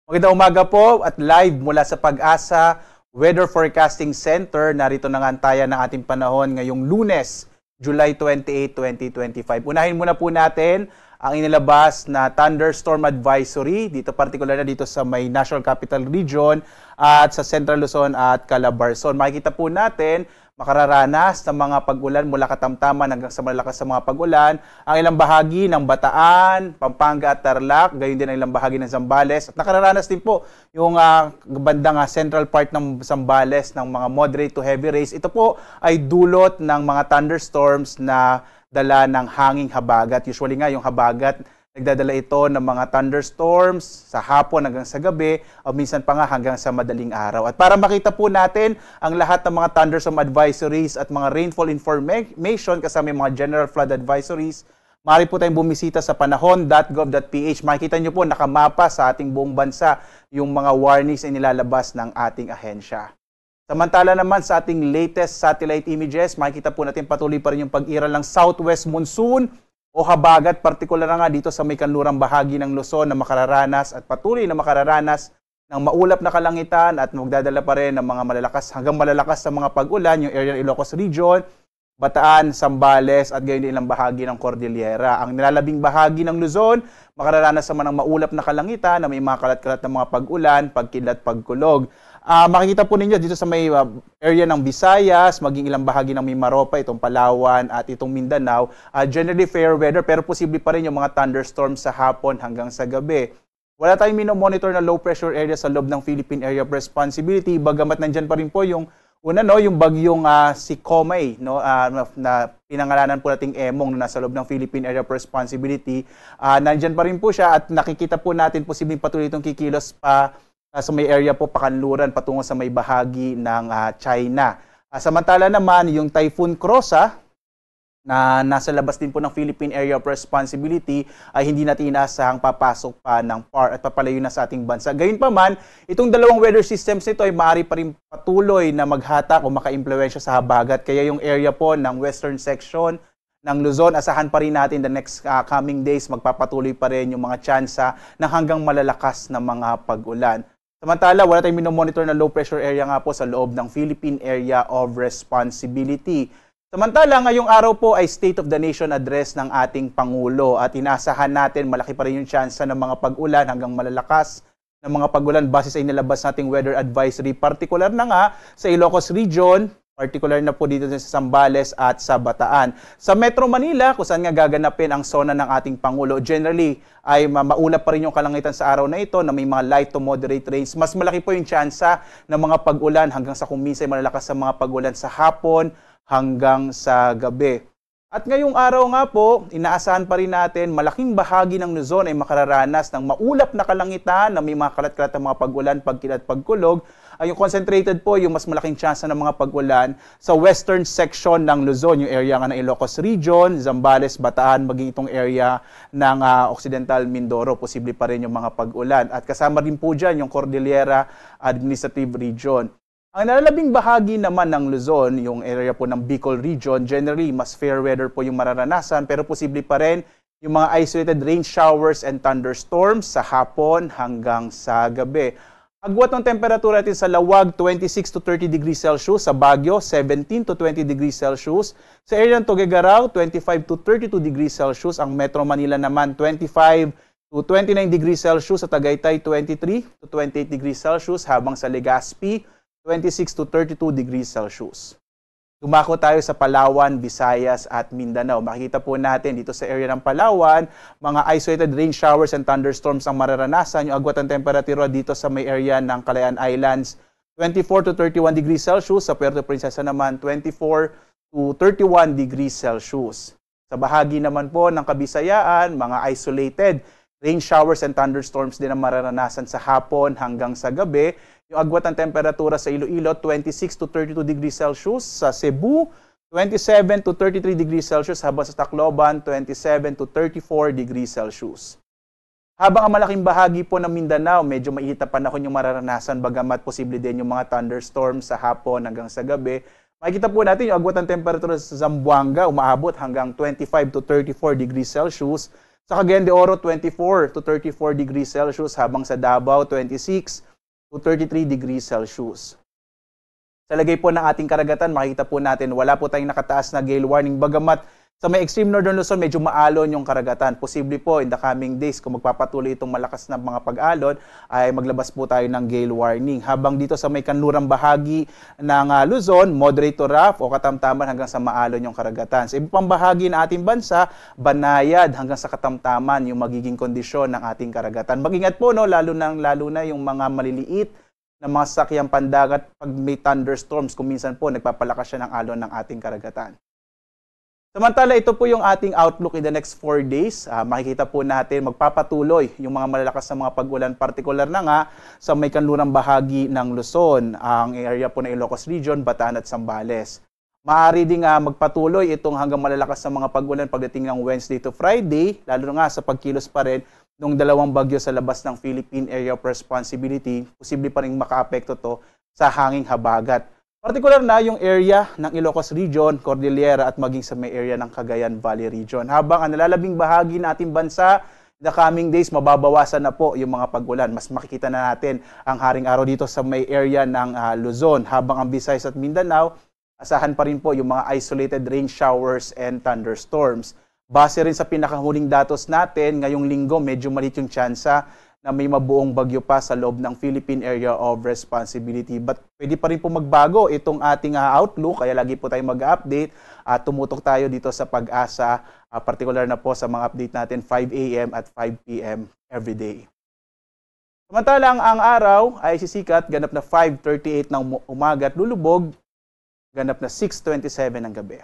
Magandang umaga po at live mula sa Pag-asa Weather Forecasting Center. Narito na nga ang taya ng ating panahon ngayong Lunes, July 28, 2025. Unahin muna po natin ang inilabas na thunderstorm advisory, dito partikular na dito sa may National Capital Region at sa Central Luzon at Calabarzon. Makikita po natin makararanas ng mga pag-ulan mula katamtaman hanggang sa malalakas sa mga pag-ulan ang ilang bahagi ng Bataan, Pampanga at Tarlac, gayon din ang ilang bahagi ng Zambales. At nakararanas din po yung bandang central part ng Zambales ng mga moderate to heavy rains. Ito po ay dulot ng mga thunderstorms na dala ng hanging habagat. Usually nga yung habagat, nagdadala ito ng mga thunderstorms sa hapon hanggang sa gabi o minsan pa nga hanggang sa madaling araw. At para makita po natin ang lahat ng mga thunderstorm advisories at mga rainfall information kasama yung mga general flood advisories, maaari po tayong bumisita sa panahon.gov.ph. Makikita nyo po nakamapa sa ating buong bansa yung mga warnings na nilalabas ng ating ahensya. Samantala naman sa ating latest satellite images, makikita po natin patuloy pa rin yung pag-iral ng southwest monsoon o habagat, partikular nga dito sa may kanlurang bahagi ng Luzon na makararanas at patuloy na makararanas ng maulap na kalangitan at magdadala pa rin ng mga malalakas hanggang malalakas sa mga pag-ulan, yung area ng Ilocos Region, Bataan, Zambales at gayon din ilang bahagi ng Cordillera. Ang nilalabing bahagi ng Luzon, makararanas naman ng maulap na kalangitan na may mga kalat-kalat na mga pag-ulan, pagkidlat, pagkulog. Makikita po ninyo dito sa may area ng Visayas, maging ilang bahagi ng Mimaropa, itong Palawan at itong Mindanao. Generally fair weather pero posible pa rin yung mga thunderstorms sa hapon hanggang sa gabi. Wala tayong minomonitor na low pressure area sa loob ng Philippine Area of Responsibility, bagamat nandyan pa rin po yung una, no, yung bagyong si Komay, no, na pinangalanan po nating Emong na nasa loob ng Philippine Area of Responsibility. Nandyan pa rin po siya at nakikita po natin posibleng patuloy itong kikilos pa sa may area po pakanluran patungo sa may bahagi ng China. Samantala naman, yung Typhoon Krosa na nasa labas din po ng Philippine Area of Responsibility ay hindi natin inaasahang papasok pa ng PAR at papalayo na sa ating bansa. Gayunpaman, itong dalawang weather systems nito ay maaari pa rin patuloy na maghatak o maka-impluwensya sa habagat. Kaya yung area po ng western section ng Luzon, asahan pa rin natin the next coming days, magpapatuloy pa rin yung mga tsansa ng hanggang malalakas na mga pag-ulan. Samantala, wala tayong minomonitor na low pressure area nga po sa loob ng Philippine Area of Responsibility. Samantala, ngayong araw po ay State of the Nation address ng ating Pangulo at inaasahan natin malaki pa rin yung tsansa ng mga pag-ulan hanggang malalakas ng mga pag-ulan base sa inilabas nating weather advisory. Partikular na nga sa Ilocos Region, particular na po dito sa Zambales at sa Bataan. Sa Metro Manila, kung saan nga gaganapin ang zona ng ating Pangulo, generally ay maulap pa rin yung kalangitan sa araw na ito na may mga light to moderate rains. Mas malaki po yung tsansa ng mga pag-ulan hanggang sa kung minsan malalakas sa mga pag-ulan sa hapon hanggang sa gabi. At ngayong araw nga po, inaasahan pa rin natin malaking bahagi ng Luzon ay makararanas ng maulap na kalangitan na may mga kalat-kalat na mga pag-ulan, pagkilat, pagkulog. Ay yung concentrated po yung mas malaking tsansa ng mga pag-ulan sa western section ng Luzon, yung area nga ng Ilocos Region, Zambales, Bataan, maging itong area ng Occidental Mindoro, posible pa rin yung mga pag-ulan. At kasama rin po dyan yung Cordillera Administrative Region. Ang nalalabing bahagi naman ng Luzon, yung area po ng Bicol Region, generally mas fair weather po yung mararanasan pero posible pa rin yung mga isolated rain showers and thunderstorms sa hapon hanggang sa gabi. Agwat ng temperatura natin sa Lawag, 26 to 30 degrees Celsius. Sa Baguio, 17 to 20 degrees Celsius. Sa area ng Tuguegarao, 25 to 32 degrees Celsius. Ang Metro Manila naman, 25 to 29 degrees Celsius. Sa Tagaytay, 23 to 28 degrees Celsius. Habang sa Legazpi, 26 to 32 degrees Celsius. Dumako tayo sa Palawan, Visayas at Mindanao. Makikita po natin dito sa area ng Palawan, mga isolated rain showers and thunderstorms ang mararanasan. Yung agwat ng temperatura dito sa may area ng Calayan Islands, 24 to 31 degrees Celsius. Sa Puerto Princesa naman, 24 to 31 degrees Celsius. Sa bahagi naman po ng Kabisayaan, mga isolated rain showers and thunderstorms din ang mararanasan sa hapon hanggang sa gabi. Yung agwat ng temperatura sa Iloilo, 26 to 32 degrees Celsius. Sa Cebu, 27 to 33 degrees Celsius. Habang sa Tacloban, 27 to 34 degrees Celsius. Habang ang malaking bahagi po ng Mindanao, medyo mainit na panahon yung mararanasan, bagamat posible din yung mga thunderstorms sa hapon hanggang sa gabi. Makikita po natin yung agwat ng temperatura sa Zamboanga, umaabot hanggang 25 to 34 degrees Celsius. Sa Cagayan de Oro, 24 to 34 degrees Celsius, habang sa Davao, 26 to 33 degrees Celsius. Sa lagay po ng ating karagatan, makikita po natin wala po tayong nakataas na gale warning. Bagamat sa may extreme northern Luzon, medyo maalon yung karagatan. Posible po in the coming days, kung magpapatuloy itong malakas na mga pag-alon, ay maglabas po tayo ng gale warning. Habang dito sa may kanlurang bahagi ng Luzon, moderate to rough o katamtaman hanggang sa maalon yung karagatan. Sa ibang bahagi ng ating bansa, banayad hanggang sa katamtaman yung magiging kondisyon ng ating karagatan. Mag-ingat po, no, lalo na yung mga maliliit na mga sasakyang pandagat pag may thunderstorms, kung minsan po nagpapalakas siya ng alon ng ating karagatan. Samantala, ito po yung ating outlook in the next 4 days. Makikita po natin magpapatuloy yung mga malalakas na mga pag-ulan, partikular na nga sa may kanlurang bahagi ng Luzon, ang area po ng Ilocos Region, Bataan at Zambales. Maaari din magpatuloy itong hanggang malalakas na mga pag-ulan pagdating ng Wednesday to Friday, lalo nga sa pagkilos pa rin ng dalawang bagyo sa labas ng Philippine Area of Responsibility. Posible pa rin makaapekto to sa hanging habagat. Partikular na yung area ng Ilocos Region, Cordillera at maging sa may area ng Cagayan Valley Region. Habang ang nalalabing bahagi ng ating bansa, the coming days, mababawasan na po yung mga pag-ulan. Mas makikita na natin ang haring araw dito sa may area ng Luzon. Habang ang Visayas at Mindanao, asahan pa rin po yung mga isolated rain showers and thunderstorms. Base rin sa pinakahuling datos natin, ngayong linggo medyo maliit yung tsansa na may mabuong bagyo pa sa loob ng Philippine Area of Responsibility. But pwede pa rin po magbago itong ating outlook, kaya lagi po tayong mag-update at tumutok tayo dito sa Pag-asa, particular na po sa mga update natin 5 a.m. at 5 p.m. every day. Samantalang ang araw ay sisikat, ganap na 5:38 ng umaga at lulubog, ganap na 6:27 ng gabi.